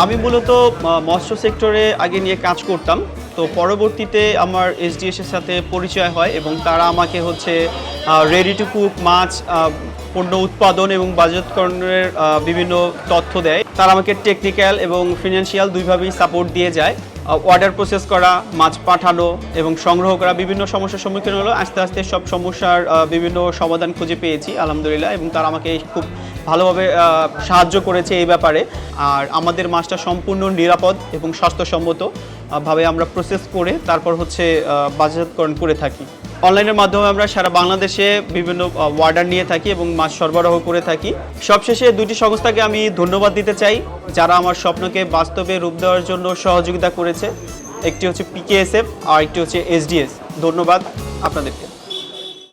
আমি মূলত মৎস্য সেক্টরে আগে নিয়ে কাজ করতাম। তো পরবর্তীতে আমার এসডিএস এর সাথে পরিচয় হয় এবং তারা আমাকে হচ্ছে রেডি টু কুক মাছ পণ্য উৎপাদন এবং বাজারজাতকরণের বিভিন্ন তথ্য দেয়। তারা আমাকে টেকনিক্যাল এবং ফিনান্সিয়াল দুইভাবেই সাপোর্ট দিয়ে যায়। অর্ডার প্রসেস করা, মাছ পাঠানো এবং সংগ্রহ করা, বিভিন্ন সমস্যার সম্মুখীন হলো। আস্তে আস্তে সব সমস্যার বিভিন্ন সমাধান খুঁজে পেয়েছি আলহামদুলিল্লাহ, এবং তারা আমাকে খুব ভালোভাবে সাহায্য করেছে এই ব্যাপারে। আর আমাদের মাছটা সম্পূর্ণ নিরাপদ এবং স্বাস্থ্যসম্মত ভাবে আমরা প্রসেস করে তারপর হচ্ছে বাজারজাতকরণ করে থাকি। অনলাইনের মাধ্যমে আমরা সারা বাংলাদেশে বিভিন্ন অর্ডার নিয়ে থাকি এবং মাছ সরবরাহ করে থাকি। সবশেষে দুটি সংস্থাকে আমি ধন্যবাদ দিতে চাই যারা আমার স্বপ্নকে বাস্তবে রূপ দেওয়ার জন্য সহযোগিতা করেছে। একটি হচ্ছে পিকেএসএফ আর একটি হচ্ছে এসডিএস। ধন্যবাদ আপনাদেরকে।